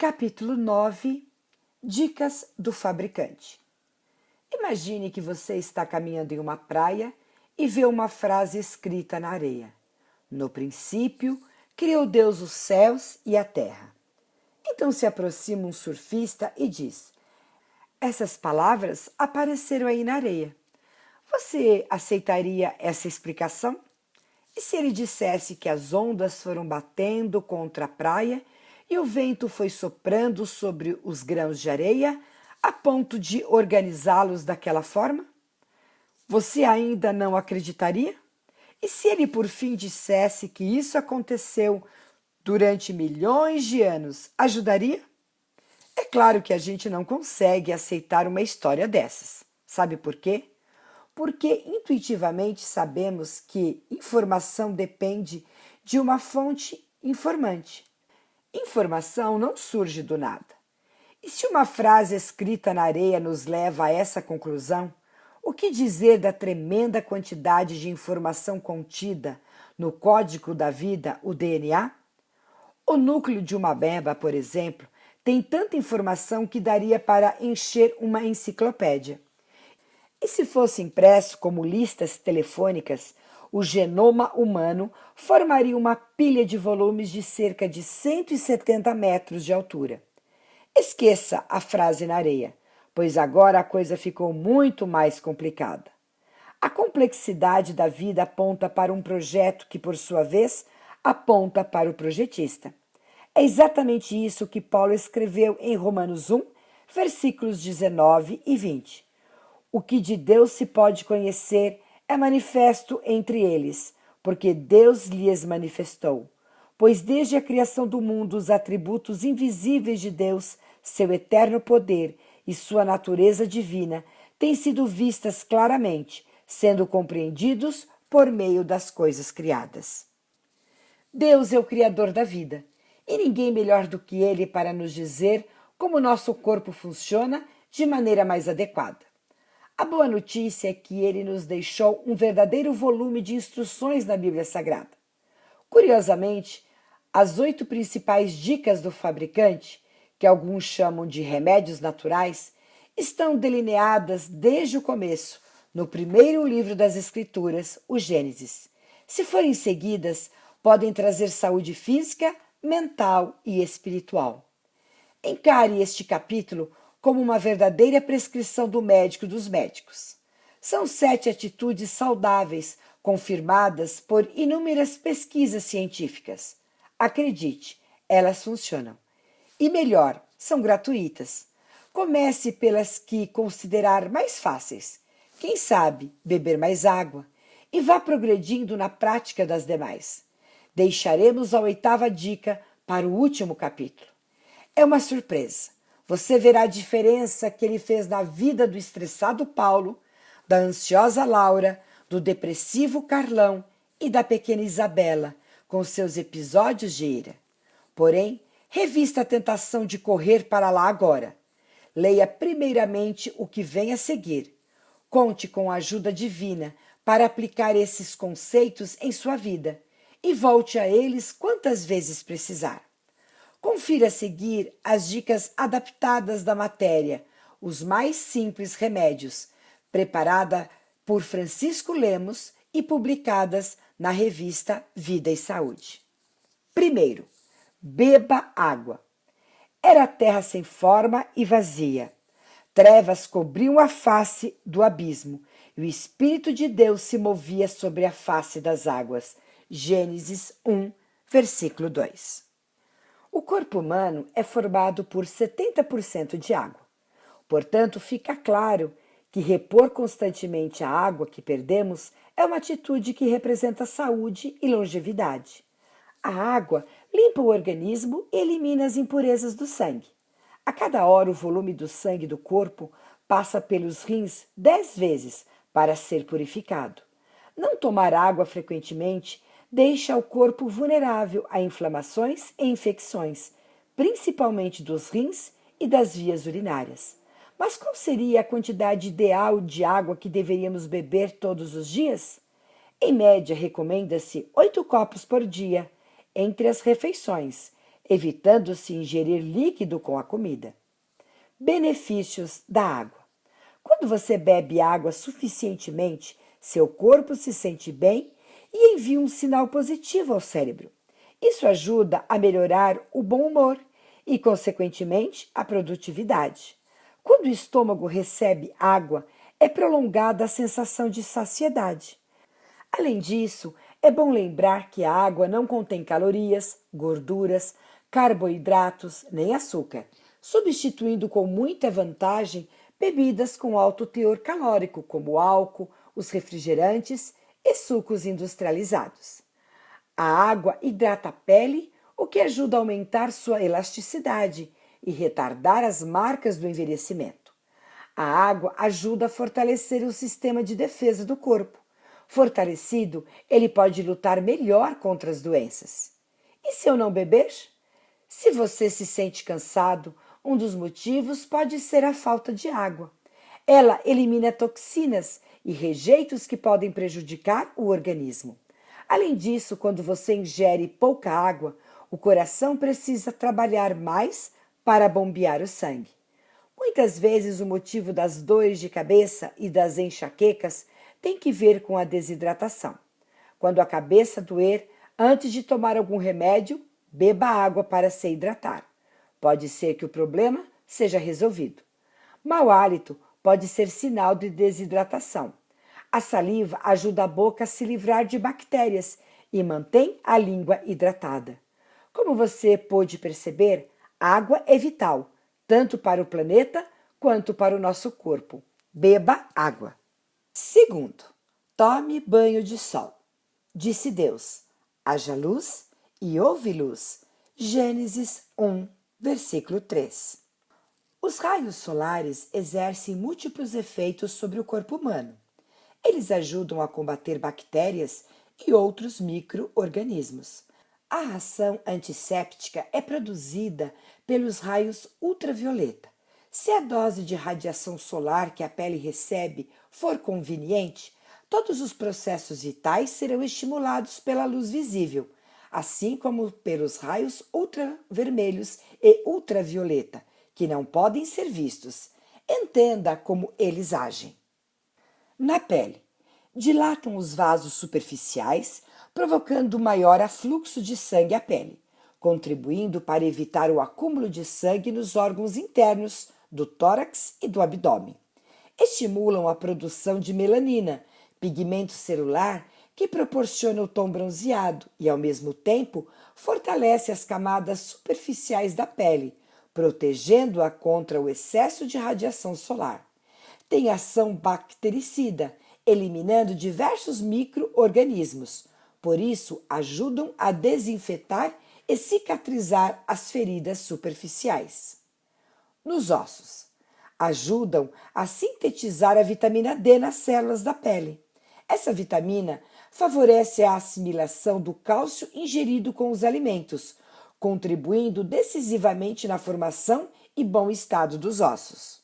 Capítulo 9. Dicas do fabricante. Imagine que você está caminhando em uma praia e vê uma frase escrita na areia. No princípio, criou Deus os céus e a terra. Então se aproxima um surfista e diz: essas palavras apareceram aí na areia. Você aceitaria essa explicação? E se ele dissesse que as ondas foram batendo contra a praia e o vento foi soprando sobre os grãos de areia a ponto de organizá-los daquela forma? Você ainda não acreditaria? E se ele por fim dissesse que isso aconteceu durante milhões de anos, ajudaria? É claro que a gente não consegue aceitar uma história dessas. Sabe por quê? Porque intuitivamente sabemos que informação depende de uma fonte informante. Informação não surge do nada. E se uma frase escrita na areia nos leva a essa conclusão, o que dizer da tremenda quantidade de informação contida no código da vida, o DNA? O núcleo de uma ameba, por exemplo, tem tanta informação que daria para encher uma enciclopédia. E se fosse impresso como listas telefônicas, o genoma humano formaria uma pilha de volumes de cerca de 170 metros de altura. Esqueça a frase na areia, pois agora a coisa ficou muito mais complicada. A complexidade da vida aponta para um projeto que, por sua vez, aponta para o projetista. É exatamente isso que Paulo escreveu em Romanos 1, versículos 19 e 20. O que de Deus se pode conhecer é manifesto entre eles, porque Deus lhes manifestou. Pois desde a criação do mundo os atributos invisíveis de Deus, seu eterno poder e sua natureza divina, têm sido vistas claramente, sendo compreendidos por meio das coisas criadas. Deus é o Criador da vida, e ninguém melhor do que Ele para nos dizer como nosso corpo funciona de maneira mais adequada. A boa notícia é que ele nos deixou um verdadeiro volume de instruções na Bíblia Sagrada. Curiosamente, as 8 principais dicas do fabricante, que alguns chamam de remédios naturais, estão delineadas desde o começo, no primeiro livro das Escrituras, o Gênesis. Se forem seguidas, podem trazer saúde física, mental e espiritual. Encare este capítulo como uma verdadeira prescrição do médico dos médicos. São 7 atitudes saudáveis, confirmadas por inúmeras pesquisas científicas. Acredite, elas funcionam. E melhor, são gratuitas. Comece pelas que considerar mais fáceis. Quem sabe, beber mais água. E vá progredindo na prática das demais. Deixaremos a 8ª dica para o último capítulo. É uma surpresa. Você verá a diferença que ele fez na vida do estressado Paulo, da ansiosa Laura, do depressivo Carlão e da pequena Isabela, com seus episódios de ira. Porém, revista a tentação de correr para lá agora. Leia primeiramente o que vem a seguir. Conte com a ajuda divina para aplicar esses conceitos em sua vida e volte a eles quantas vezes precisar. Confira a seguir as dicas adaptadas da matéria, os mais simples remédios, preparada por Francisco Lemos e publicadas na revista Vida e Saúde. Primeiro, beba água. Era a terra sem forma e vazia. Trevas cobriam a face do abismo, e o Espírito de Deus se movia sobre a face das águas. Gênesis 1, versículo 2. O corpo humano é formado por 70% de água. Portanto, fica claro que repor constantemente a água que perdemos é uma atitude que representa saúde e longevidade. A água limpa o organismo e elimina as impurezas do sangue. A cada hora, o volume do sangue do corpo passa pelos rins 10 vezes para ser purificado. Não tomar água frequentemente deixa o corpo vulnerável a inflamações e infecções, principalmente dos rins e das vias urinárias. Mas qual seria a quantidade ideal de água que deveríamos beber todos os dias? Em média, recomenda-se 8 copos por dia, entre as refeições, evitando-se ingerir líquido com a comida. Benefícios da água. Quando você bebe água suficientemente, seu corpo se sente bem e envia um sinal positivo ao cérebro. Isso ajuda a melhorar o bom humor e, consequentemente, a produtividade. Quando o estômago recebe água, é prolongada a sensação de saciedade. Além disso, é bom lembrar que a água não contém calorias, gorduras, carboidratos nem açúcar, substituindo com muita vantagem bebidas com alto teor calórico, como álcool, os refrigerantes e sucos industrializados. A água hidrata a pele, o que ajuda a aumentar sua elasticidade e retardar as marcas do envelhecimento. A água ajuda a fortalecer o sistema de defesa do corpo. Fortalecido, ele pode lutar melhor contra as doenças. E se eu não beber? Se você se sente cansado, um dos motivos pode ser a falta de água. Ela elimina toxinas e rejeitos que podem prejudicar o organismo. Além disso, quando você ingere pouca água, o coração precisa trabalhar mais para bombear o sangue. Muitas vezes o motivo das dores de cabeça e das enxaquecas tem que ver com a desidratação. Quando a cabeça doer, antes de tomar algum remédio, beba água para se hidratar. Pode ser que o problema seja resolvido. Mau hálito pode ser sinal de desidratação. A saliva ajuda a boca a se livrar de bactérias e mantém a língua hidratada. Como você pôde perceber, água é vital, tanto para o planeta quanto para o nosso corpo. Beba água. Segundo, tome banho de sol. Disse Deus: haja luz e houve luz. Gênesis 1, versículo 3. Os raios solares exercem múltiplos efeitos sobre o corpo humano. Eles ajudam a combater bactérias e outros micro-organismos. A ação antisséptica é produzida pelos raios ultravioleta. Se a dose de radiação solar que a pele recebe for conveniente, todos os processos vitais serão estimulados pela luz visível, assim como pelos raios ultravermelhos e ultravioleta, que não podem ser vistos. Entenda como eles agem. Na pele, dilatam os vasos superficiais, provocando maior afluxo de sangue à pele, contribuindo para evitar o acúmulo de sangue nos órgãos internos do tórax e do abdômen. Estimulam a produção de melanina, pigmento celular que proporciona o tom bronzeado e, ao mesmo tempo, fortalece as camadas superficiais da pele, protegendo-a contra o excesso de radiação solar. Tem ação bactericida, eliminando diversos micro-organismos. Por isso, ajudam a desinfetar e cicatrizar as feridas superficiais. Nos ossos, ajudam a sintetizar a vitamina D nas células da pele. Essa vitamina favorece a assimilação do cálcio ingerido com os alimentos, contribuindo decisivamente na formação e bom estado dos ossos.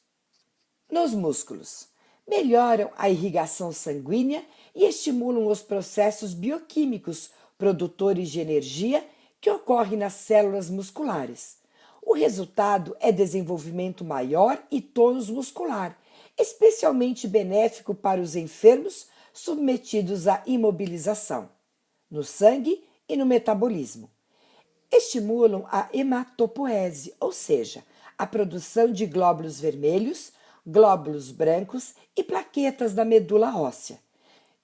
Nos músculos, melhoram a irrigação sanguínea e estimulam os processos bioquímicos produtores de energia que ocorrem nas células musculares. O resultado é desenvolvimento maior e tônus muscular, especialmente benéfico para os enfermos submetidos à imobilização, no sangue e no metabolismo. Estimulam a hematopoese, ou seja, a produção de glóbulos vermelhos, glóbulos brancos e plaquetas da medula óssea.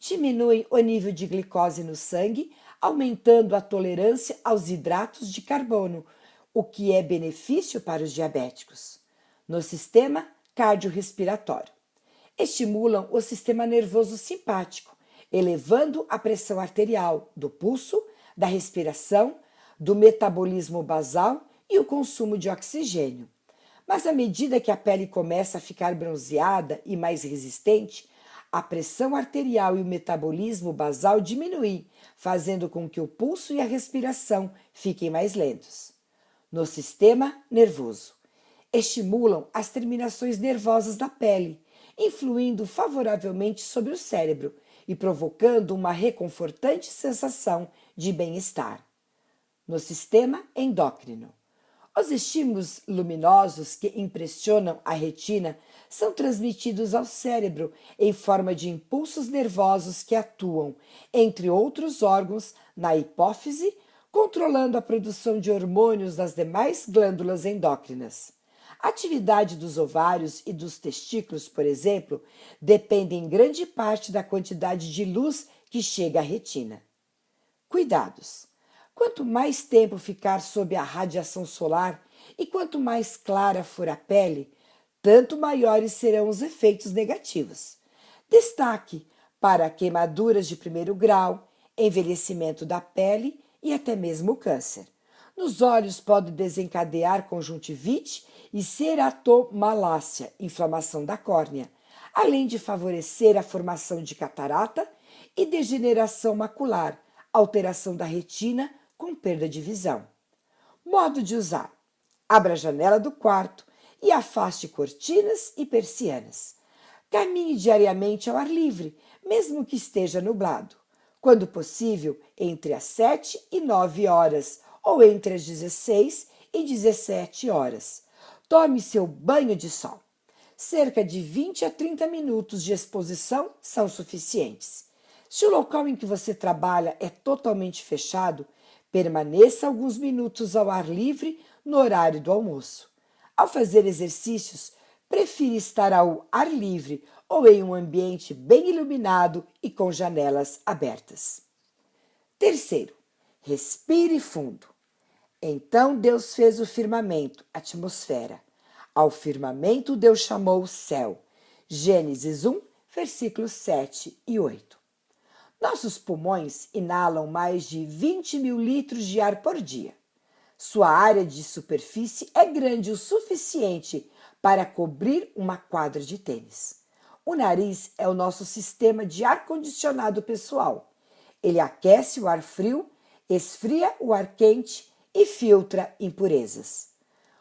Diminuem o nível de glicose no sangue, aumentando a tolerância aos hidratos de carbono, o que é benefício para os diabéticos. No sistema cardiorrespiratório, estimulam o sistema nervoso simpático, elevando a pressão arterial, do pulso, da respiração, do metabolismo basal e o consumo de oxigênio. Mas à medida que a pele começa a ficar bronzeada e mais resistente, a pressão arterial e o metabolismo basal diminuem, fazendo com que o pulso e a respiração fiquem mais lentos. No sistema nervoso, estimulam as terminações nervosas da pele, influindo favoravelmente sobre o cérebro e provocando uma reconfortante sensação de bem-estar. no sistema endócrino. Os estímulos luminosos que impressionam a retina são transmitidos ao cérebro em forma de impulsos nervosos que atuam, entre outros órgãos, na hipófise, controlando a produção de hormônios das demais glândulas endócrinas. A atividade dos ovários e dos testículos, por exemplo, depende em grande parte da quantidade de luz que chega à retina. Cuidados! Quanto mais tempo ficar sob a radiação solar e quanto mais clara for a pele, tanto maiores serão os efeitos negativos. Destaque para queimaduras de primeiro grau, envelhecimento da pele e até mesmo câncer. Nos olhos pode desencadear conjuntivite e ceratomalácia, inflamação da córnea, além de favorecer a formação de catarata e degeneração macular, alteração da retina com perda de visão. Modo de usar: abra a janela do quarto e afaste cortinas e persianas. Caminhe diariamente ao ar livre, mesmo que esteja nublado. Quando possível, entre as 7 e 9 horas, ou entre as 16 e 17 horas. Tome seu banho de sol. Cerca de 20 a 30 minutos de exposição são suficientes. Se o local em que você trabalha é totalmente fechado, permaneça alguns minutos ao ar livre no horário do almoço. Ao fazer exercícios, prefira estar ao ar livre ou em um ambiente bem iluminado e com janelas abertas. Terceiro, respire fundo. Então Deus fez o firmamento, atmosfera. Ao firmamento Deus chamou céu. Gênesis 1, versículos 7 e 8. Nossos pulmões inalam mais de 20 mil litros de ar por dia. Sua área de superfície é grande o suficiente para cobrir uma quadra de tênis. O nariz é o nosso sistema de ar-condicionado pessoal. Ele aquece o ar frio, esfria o ar quente e filtra impurezas.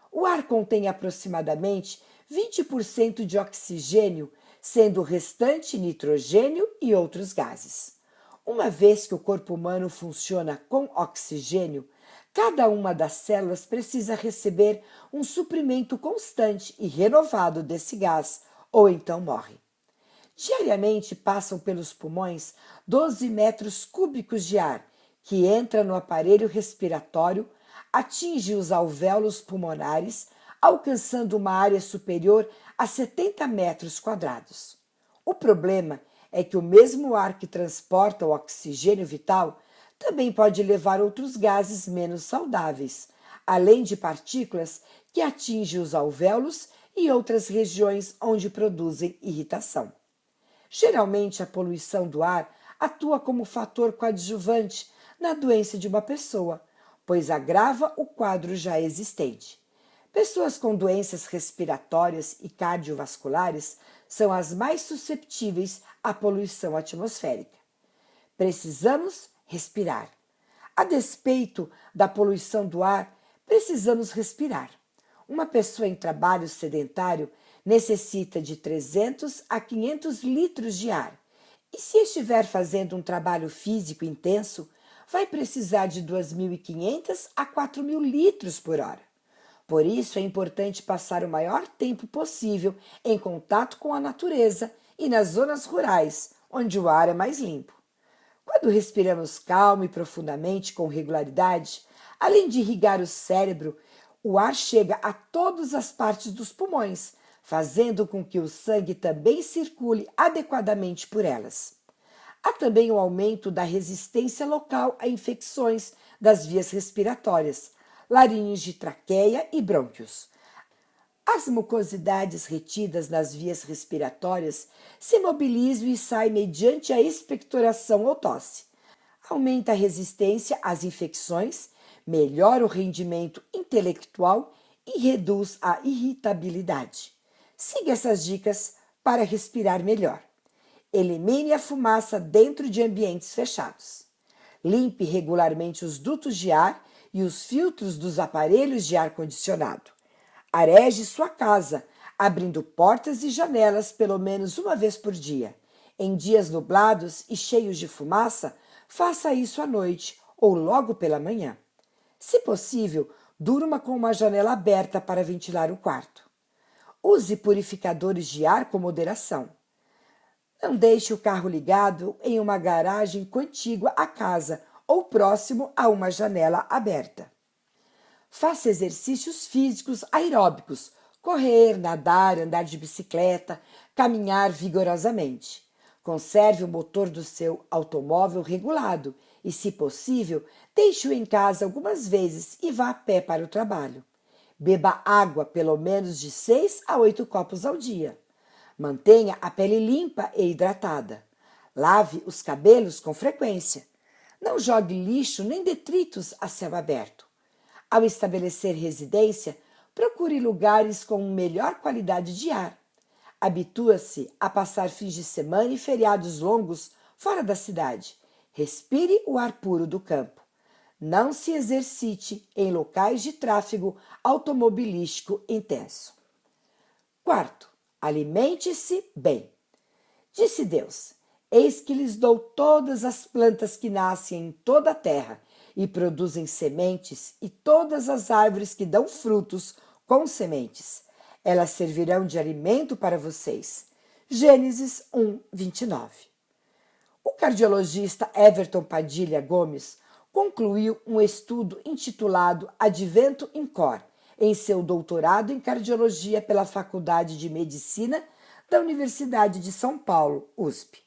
O ar contém aproximadamente 20% de oxigênio, sendo o restante nitrogênio e outros gases. Uma vez que o corpo humano funciona com oxigênio, cada uma das células precisa receber um suprimento constante e renovado desse gás, ou então morre. Diariamente passam pelos pulmões 12 metros cúbicos de ar, que entra no aparelho respiratório, atinge os alvéolos pulmonares, alcançando uma área superior a 70 metros quadrados. O problema é que o mesmo ar que transporta o oxigênio vital também pode levar outros gases menos saudáveis, além de partículas que atingem os alvéolos e outras regiões onde produzem irritação. Geralmente, a poluição do ar atua como fator coadjuvante na doença de uma pessoa, pois agrava o quadro já existente. Pessoas com doenças respiratórias e cardiovasculares são as mais susceptíveis à poluição atmosférica. Precisamos respirar. A despeito da poluição do ar, precisamos respirar. Uma pessoa em trabalho sedentário necessita de 300 a 500 litros de ar. E se estiver fazendo um trabalho físico intenso, vai precisar de 2.500 a 4.000 litros por hora. Por isso é importante passar o maior tempo possível em contato com a natureza e nas zonas rurais, onde o ar é mais limpo. Quando respiramos calmo e profundamente com regularidade, além de irrigar o cérebro, o ar chega a todas as partes dos pulmões, fazendo com que o sangue também circule adequadamente por elas. Há também o aumento da resistência local a infecções das vias respiratórias, laringe, traqueia e brônquios. As mucosidades retidas nas vias respiratórias se mobilizam e saem mediante a expectoração ou tosse. Aumenta a resistência às infecções, melhora o rendimento intelectual e reduz a irritabilidade. Siga essas dicas para respirar melhor. Elimine a fumaça dentro de ambientes fechados. Limpe regularmente os dutos de ar e os filtros dos aparelhos de ar-condicionado. Areje sua casa, abrindo portas e janelas pelo menos uma vez por dia. Em dias nublados e cheios de fumaça, faça isso à noite ou logo pela manhã. Se possível, durma com uma janela aberta para ventilar o quarto. Use purificadores de ar com moderação. Não deixe o carro ligado em uma garagem contígua à casa ou próximo a uma janela aberta. Faça exercícios físicos aeróbicos, correr, nadar, andar de bicicleta, caminhar vigorosamente. Conserve o motor do seu automóvel regulado e, se possível, deixe-o em casa algumas vezes e vá a pé para o trabalho. Beba água pelo menos de 6 a 8 copos ao dia. Mantenha a pele limpa e hidratada. Lave os cabelos com frequência. Não jogue lixo nem detritos a céu aberto. Ao estabelecer residência, procure lugares com melhor qualidade de ar. Habitua-se a passar fins de semana e feriados longos fora da cidade. Respire o ar puro do campo. Não se exercite em locais de tráfego automobilístico intenso. Quarto, alimente-se bem. Disse Deus: Eis que lhes dou todas as plantas que nascem em toda a terra e produzem sementes, e todas as árvores que dão frutos com sementes. Elas servirão de alimento para vocês. Gênesis 1, 29. O cardiologista Everton Padilha Gomes concluiu um estudo intitulado Advento in Cor, em seu doutorado em cardiologia pela Faculdade de Medicina da Universidade de São Paulo, USP.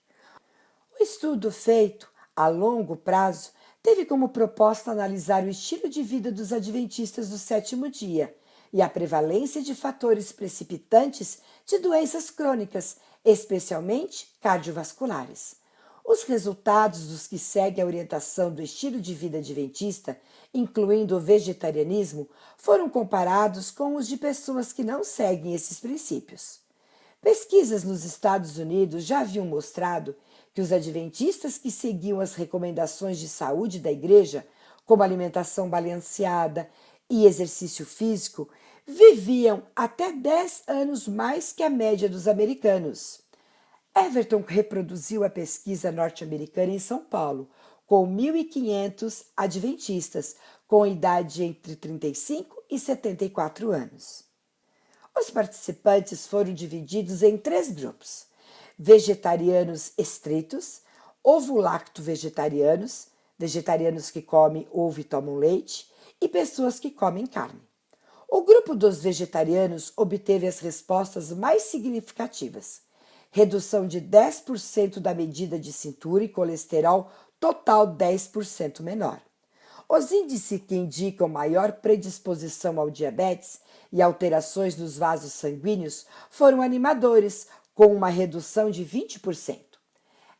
O estudo, feito a longo prazo, teve como proposta analisar o estilo de vida dos adventistas do sétimo dia e a prevalência de fatores precipitantes de doenças crônicas, especialmente cardiovasculares. Os resultados dos que seguem a orientação do estilo de vida adventista, incluindo o vegetarianismo, foram comparados com os de pessoas que não seguem esses princípios. Pesquisas nos Estados Unidos já haviam mostrado que os adventistas que seguiam as recomendações de saúde da igreja, como alimentação balanceada e exercício físico, viviam até 10 anos mais que a média dos americanos. Everton reproduziu a pesquisa norte-americana em São Paulo, com 1.500 adventistas com idade entre 35 e 74 anos. Os participantes foram divididos em 3 grupos: vegetarianos estritos, ovo-lacto-vegetarianos, vegetarianos que comem ovo e tomam leite, e pessoas que comem carne. O grupo dos vegetarianos obteve as respostas mais significativas: redução de 10% da medida de cintura e colesterol total 10% menor. Os índices que indicam maior predisposição ao diabetes e alterações nos vasos sanguíneos foram animadores, com uma redução de 20%.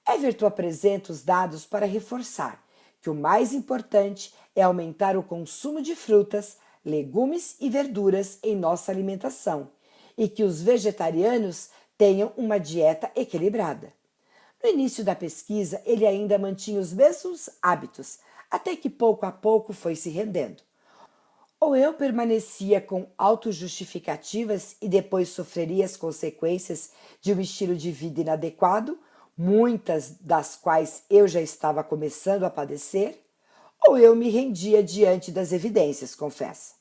Everton apresenta os dados para reforçar que o mais importante é aumentar o consumo de frutas, legumes e verduras em nossa alimentação e que os vegetarianos tenham uma dieta equilibrada. No início da pesquisa, ele ainda mantinha os mesmos hábitos, até que pouco a pouco foi se rendendo. Ou eu permanecia com autojustificativas e depois sofreria as consequências de um estilo de vida inadequado, muitas das quais eu já estava começando a padecer, ou eu me rendia diante das evidências, confessa.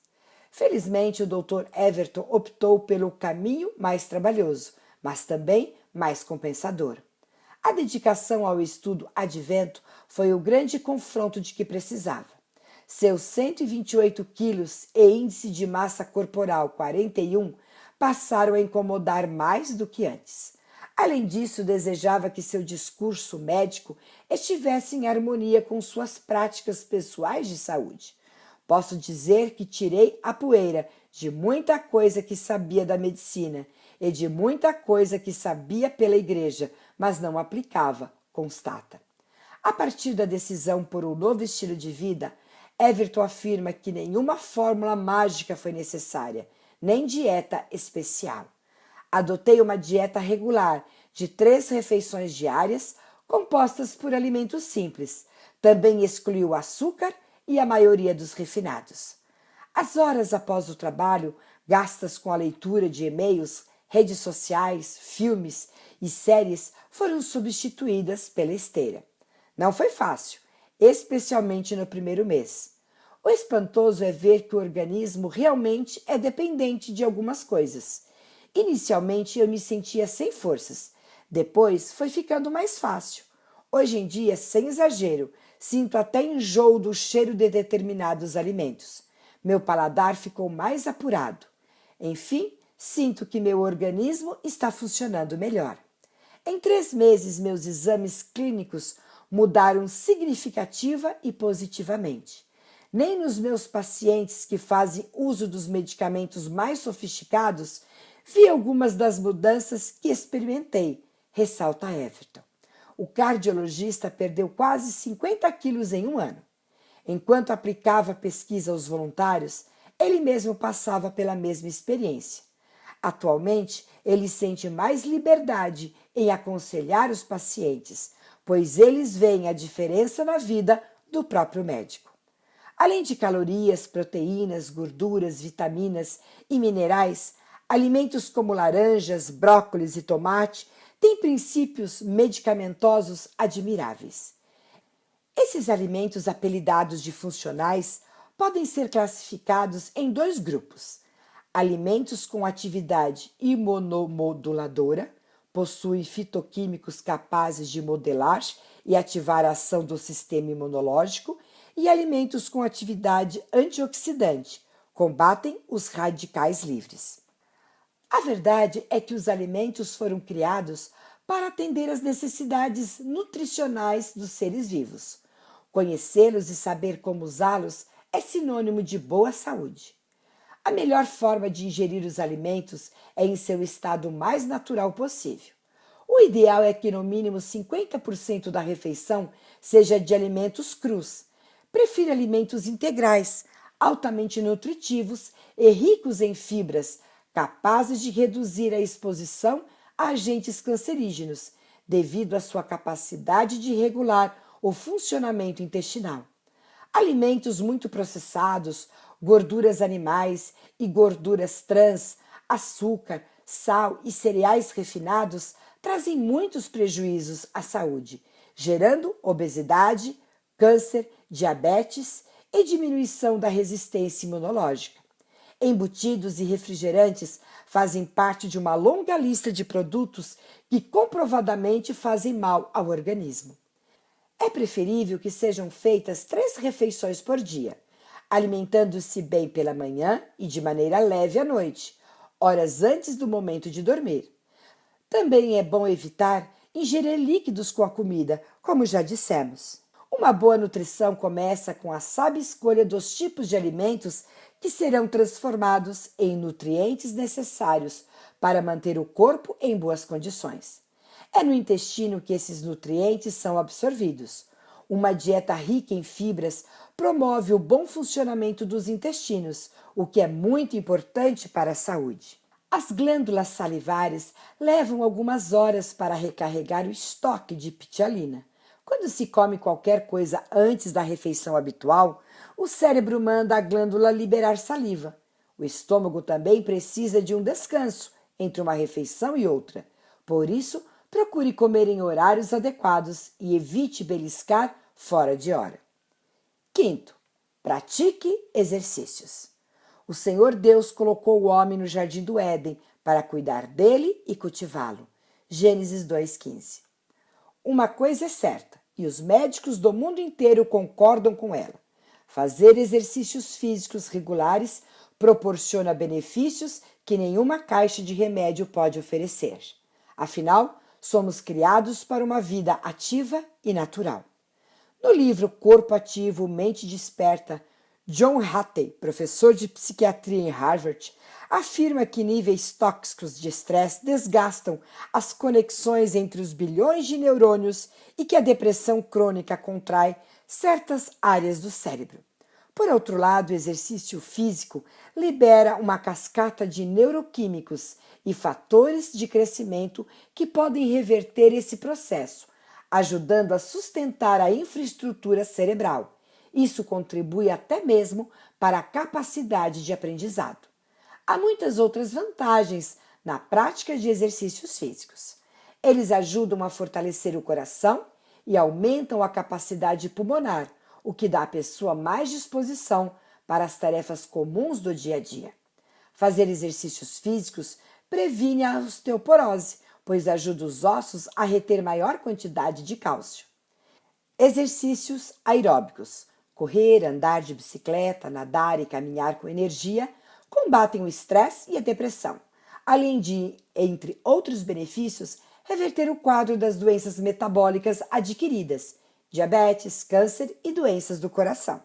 Felizmente, o Dr. Everton optou pelo caminho mais trabalhoso, mas também mais compensador. A dedicação ao estudo advento foi o grande confronto de que precisava. Seus 128 quilos e índice de massa corporal 41 passaram a incomodar mais do que antes. Além disso, desejava que seu discurso médico estivesse em harmonia com suas práticas pessoais de saúde. Posso dizer que tirei a poeira de muita coisa que sabia da medicina e de muita coisa que sabia pela igreja, mas não aplicava, constata. A partir da decisão por um novo estilo de vida, Everton afirma que nenhuma fórmula mágica foi necessária, nem dieta especial. Adotei uma dieta regular de 3 refeições diárias, compostas por alimentos simples. Também excluí o açúcar e a maioria dos refinados. As horas após o trabalho, gastas com a leitura de e-mails, redes sociais, filmes e séries, foram substituídas pela esteira. Não foi fácil, especialmente no primeiro mês. O espantoso é ver que o organismo realmente é dependente de algumas coisas. Inicialmente eu me sentia sem forças, depois foi ficando mais fácil. Hoje em dia, sem exagero, sinto até enjoo do cheiro de determinados alimentos. Meu paladar ficou mais apurado. Enfim, sinto que meu organismo está funcionando melhor. Em 3 meses, meus exames clínicos mudaram significativa e positivamente. Nem nos meus pacientes que fazem uso dos medicamentos mais sofisticados vi algumas das mudanças que experimentei, ressalta Everton. O cardiologista perdeu quase 50 quilos em um ano. Enquanto aplicava a pesquisa aos voluntários, ele mesmo passava pela mesma experiência. Atualmente, ele sente mais liberdade em aconselhar os pacientes, pois eles veem a diferença na vida do próprio médico. Além de calorias, proteínas, gorduras, vitaminas e minerais, alimentos como laranjas, brócolis e tomate têm princípios medicamentosos admiráveis. Esses alimentos apelidados de funcionais podem ser classificados em 2 grupos. Alimentos com atividade imunomoduladora, possuem fitoquímicos capazes de modelar e ativar a ação do sistema imunológico, e alimentos com atividade antioxidante, combatem os radicais livres. A verdade é que os alimentos foram criados para atender às necessidades nutricionais dos seres vivos. Conhecê-los e saber como usá-los é sinônimo de boa saúde. A melhor forma de ingerir os alimentos é em seu estado mais natural possível. O ideal é que no mínimo 50% da refeição seja de alimentos crus. Prefira alimentos integrais, altamente nutritivos e ricos em fibras, capazes de reduzir a exposição a agentes cancerígenos, devido à sua capacidade de regular o funcionamento intestinal. Alimentos muito processados, gorduras animais e gorduras trans, açúcar, sal e cereais refinados trazem muitos prejuízos à saúde, gerando obesidade, câncer, diabetes e diminuição da resistência imunológica. Embutidos e refrigerantes fazem parte de uma longa lista de produtos que comprovadamente fazem mal ao organismo. É preferível que sejam feitas 3 refeições por dia, alimentando-se bem pela manhã e de maneira leve à noite, horas antes do momento de dormir. Também é bom evitar ingerir líquidos com a comida, como já dissemos. Uma boa nutrição começa com a sábia escolha dos tipos de alimentos que serão transformados em nutrientes necessários para manter o corpo em boas condições. É no intestino que esses nutrientes são absorvidos. Uma dieta rica em fibras promove o bom funcionamento dos intestinos, o que é muito importante para a saúde. As glândulas salivares levam algumas horas para recarregar o estoque de pitialina. Quando se come qualquer coisa antes da refeição habitual, o cérebro manda a glândula liberar saliva. O estômago também precisa de um descanso entre uma refeição e outra. Por isso, procure comer em horários adequados e evite beliscar fora de hora. Quinto, pratique exercícios. O Senhor Deus colocou o homem no jardim do Éden para cuidar dele e cultivá-lo. Gênesis 2,15. Uma coisa é certa, e os médicos do mundo inteiro concordam com ela. Fazer exercícios físicos regulares proporciona benefícios que nenhuma caixa de remédio pode oferecer. Afinal, somos criados para uma vida ativa e natural. No livro Corpo Ativo, Mente Desperta, John Hattie, professor de psiquiatria em Harvard, afirma que níveis tóxicos de estresse desgastam as conexões entre os bilhões de neurônios e que a depressão crônica contrai certas áreas do cérebro. Por outro lado, o exercício físico libera uma cascata de neuroquímicos e fatores de crescimento que podem reverter esse processo, ajudando a sustentar a infraestrutura cerebral. Isso contribui até mesmo para a capacidade de aprendizado. Há muitas outras vantagens na prática de exercícios físicos. Eles ajudam a fortalecer o coração e aumentam a capacidade pulmonar, o que dá à pessoa mais disposição para as tarefas comuns do dia a dia. Fazer exercícios físicos previne a osteoporose, pois ajuda os ossos a reter maior quantidade de cálcio. Exercícios aeróbicos. Correr, andar de bicicleta, nadar e caminhar com energia combatem o estresse e a depressão, além de, entre outros benefícios, reverter o quadro das doenças metabólicas adquiridas, diabetes, câncer e doenças do coração.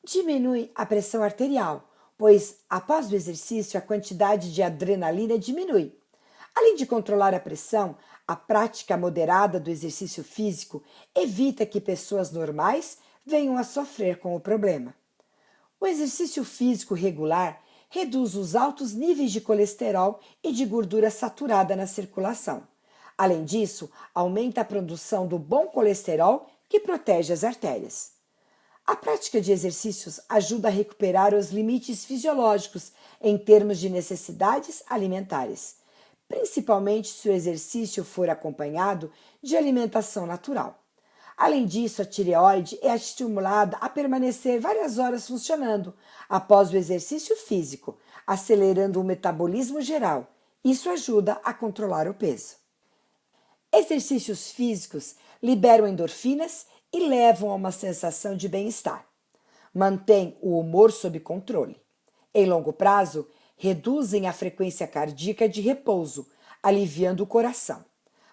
Diminui a pressão arterial, pois após o exercício a quantidade de adrenalina diminui. Além de controlar a pressão, a prática moderada do exercício físico evita que pessoas normais venham a sofrer com o problema. O exercício físico regular reduz os altos níveis de colesterol e de gordura saturada na circulação. Além disso, aumenta a produção do bom colesterol que protege as artérias. A prática de exercícios ajuda a recuperar os limites fisiológicos em termos de necessidades alimentares, principalmente se o exercício for acompanhado de alimentação natural. Além disso, a tireoide é estimulada a permanecer várias horas funcionando após o exercício físico, acelerando o metabolismo geral. Isso ajuda a controlar o peso. Exercícios físicos liberam endorfinas e levam a uma sensação de bem-estar. Mantém o humor sob controle. Em longo prazo, reduzem a frequência cardíaca de repouso, aliviando o coração.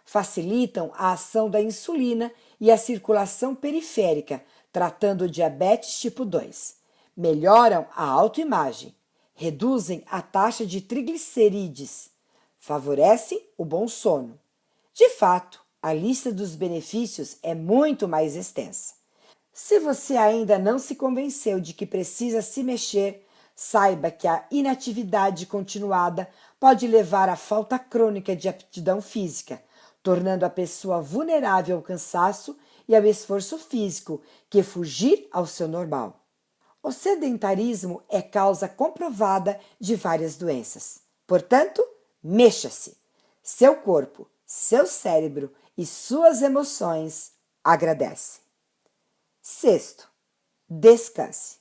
Facilitam a ação da insulina e a circulação periférica, tratando o diabetes tipo 2. Melhoram a autoimagem. Reduzem a taxa de triglicerídeos. Favorecem o bom sono. De fato, a lista dos benefícios é muito mais extensa. Se você ainda não se convenceu de que precisa se mexer, saiba que a inatividade continuada pode levar à falta crônica de aptidão física, tornando a pessoa vulnerável ao cansaço e ao esforço físico, que fugir ao seu normal. O sedentarismo é causa comprovada de várias doenças. Portanto, mexa-se. Seu corpo, seu cérebro e suas emoções agradecem. Sexto, descanse.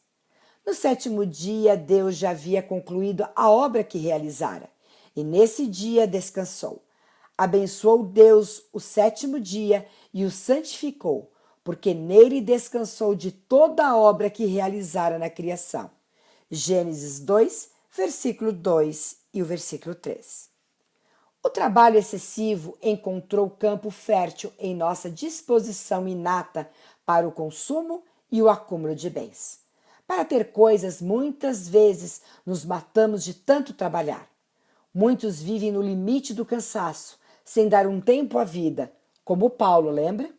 No sétimo dia, Deus já havia concluído a obra que realizara, e nesse dia descansou. Abençoou Deus o sétimo dia e o santificou, porque nele descansou de toda a obra que realizara na criação. Gênesis 2, versículo 2 e o versículo 3. O trabalho excessivo encontrou campo fértil em nossa disposição inata para o consumo e o acúmulo de bens. Para ter coisas, muitas vezes nos matamos de tanto trabalhar. Muitos vivem no limite do cansaço, sem dar um tempo à vida, como Paulo, lembra?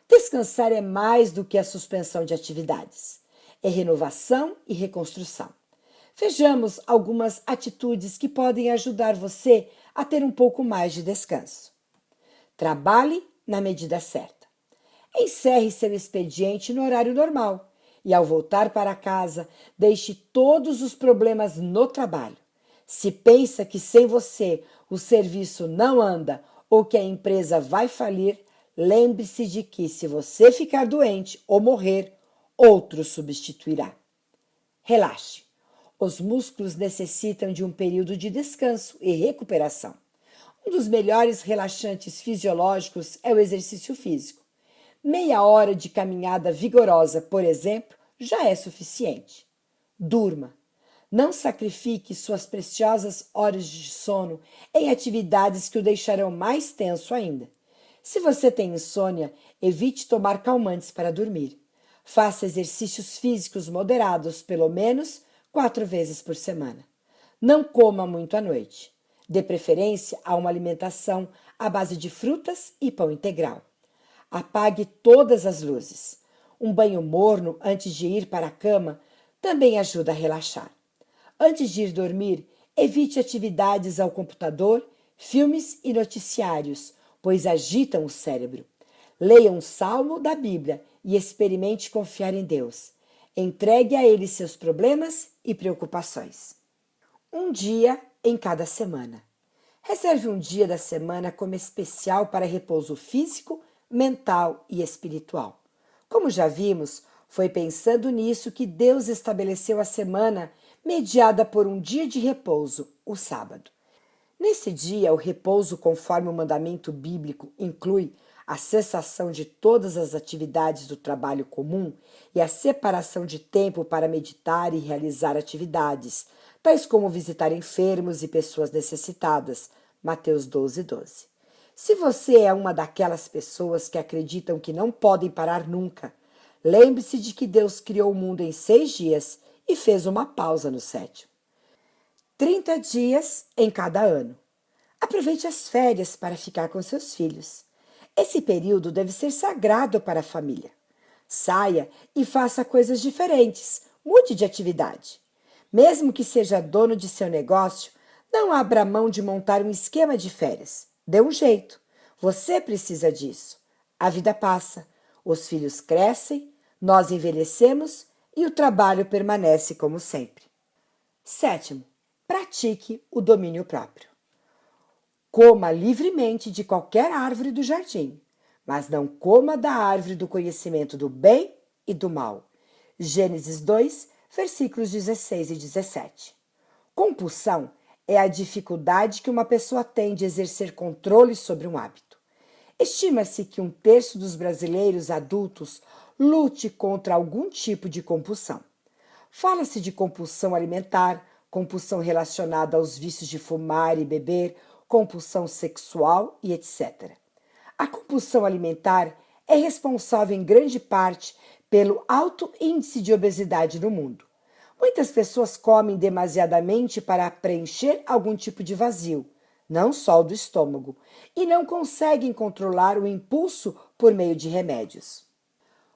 Descansar é mais do que a suspensão de atividades. É renovação e reconstrução. Vejamos algumas atitudes que podem ajudar você a ter um pouco mais de descanso. Trabalhe na medida certa. Encerre seu expediente no horário normal e, ao voltar para casa, deixe todos os problemas no trabalho. Se pensa que sem você o serviço não anda ou que a empresa vai falir, lembre-se de que, se você ficar doente ou morrer, outro substituirá. Relaxe. Os músculos necessitam de um período de descanso e recuperação. Um dos melhores relaxantes fisiológicos é o exercício físico. Meia hora de caminhada vigorosa, por exemplo, já é suficiente. Durma. Não sacrifique suas preciosas horas de sono em atividades que o deixarão mais tenso ainda. Se você tem insônia, evite tomar calmantes para dormir. Faça exercícios físicos moderados, pelo menos 4 vezes por semana. Não coma muito à noite. Dê preferência a uma alimentação à base de frutas e pão integral. Apague todas as luzes. Um banho morno antes de ir para a cama também ajuda a relaxar. Antes de ir dormir, evite atividades ao computador, filmes e noticiários, pois agitam o cérebro. Leia um salmo da Bíblia e experimente confiar em Deus. Entregue a Ele seus problemas e preocupações. Um dia em cada semana. Reserve um dia da semana como especial para repouso físico, mental e espiritual. Como já vimos, Foi pensando nisso que Deus estabeleceu a semana mediada por um dia de repouso, o sábado. Nesse dia, o repouso, conforme o mandamento bíblico, inclui a cessação de todas as atividades do trabalho comum e a separação de tempo para meditar e realizar atividades, tais como visitar enfermos e pessoas necessitadas. Mateus 12:12. Se você é uma daquelas pessoas que acreditam que não podem parar nunca, lembre-se de que Deus criou o mundo em 6 dias e fez uma pausa no sétimo. 30 dias em cada ano. Aproveite as férias para ficar com seus filhos. Esse período deve ser sagrado para a família. Saia e faça coisas diferentes. Mude de atividade. Mesmo que seja dono de seu negócio, não abra mão de montar um esquema de férias. Dê um jeito. Você precisa disso. A vida passa, os filhos crescem, nós envelhecemos e o trabalho permanece como sempre. Sétimo, pratique o domínio próprio. Coma livremente de qualquer árvore do jardim, mas não coma da árvore do conhecimento do bem e do mal. Gênesis 2, versículos 16 e 17. Compulsão é a dificuldade que uma pessoa tem de exercer controle sobre um hábito. Estima-se que 1/3 dos brasileiros adultos lute contra algum tipo de compulsão. Fala-se de compulsão alimentar, compulsão relacionada aos vícios de fumar e beber, compulsão sexual e etc. A compulsão alimentar é responsável em grande parte pelo alto índice de obesidade no mundo. Muitas pessoas comem demasiadamente para preencher algum tipo de vazio, não só o do estômago, e não conseguem controlar o impulso por meio de remédios.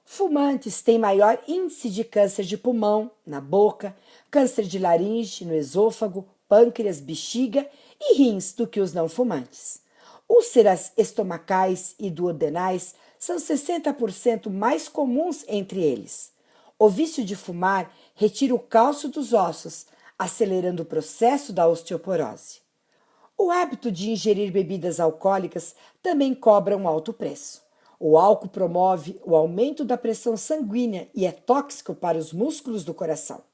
Fumantes têm maior índice de câncer de pulmão, na boca, câncer de laringe, no esôfago, pâncreas, bexiga e rins do que os não fumantes. Úlceras estomacais e duodenais são 60% mais comuns entre eles. O vício de fumar retira o cálcio dos ossos, acelerando o processo da osteoporose. O hábito de ingerir bebidas alcoólicas também cobra um alto preço. O álcool promove o aumento da pressão sanguínea e é tóxico para os músculos do coração.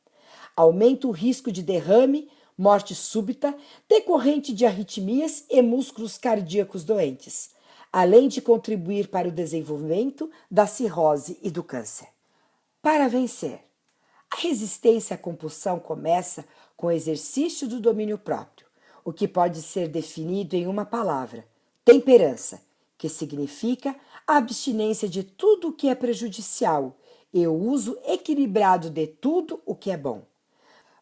Aumenta o risco de derrame, morte súbita, decorrente de arritmias e músculos cardíacos doentes, além de contribuir para o desenvolvimento da cirrose e do câncer. Para vencer, a resistência à compulsão começa com o exercício do domínio próprio, o que pode ser definido em uma palavra: temperança, que significa a abstinência de tudo o que é prejudicial e o uso equilibrado de tudo o que é bom.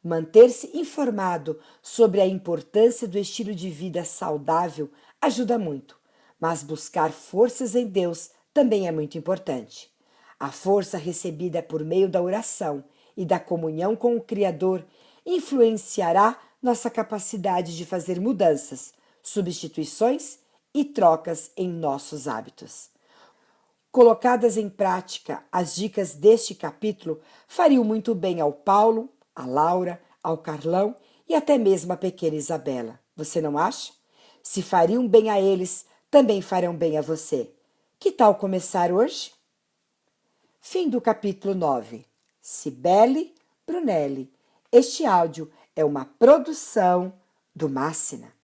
Manter-se informado sobre a importância do estilo de vida saudável ajuda muito, mas buscar forças em Deus também é muito importante. A força recebida por meio da oração e da comunhão com o Criador influenciará nossa capacidade de fazer mudanças, substituições e trocas em nossos hábitos. Colocadas em prática, as dicas deste capítulo fariam muito bem ao Paulo, à Laura, ao Carlão e até mesmo à pequena Isabela. Você não acha? Se fariam bem a eles, também farão bem a você. Que tal começar hoje? Fim do capítulo 9. Cibele Brunelli. Este áudio é uma produção do Máxina.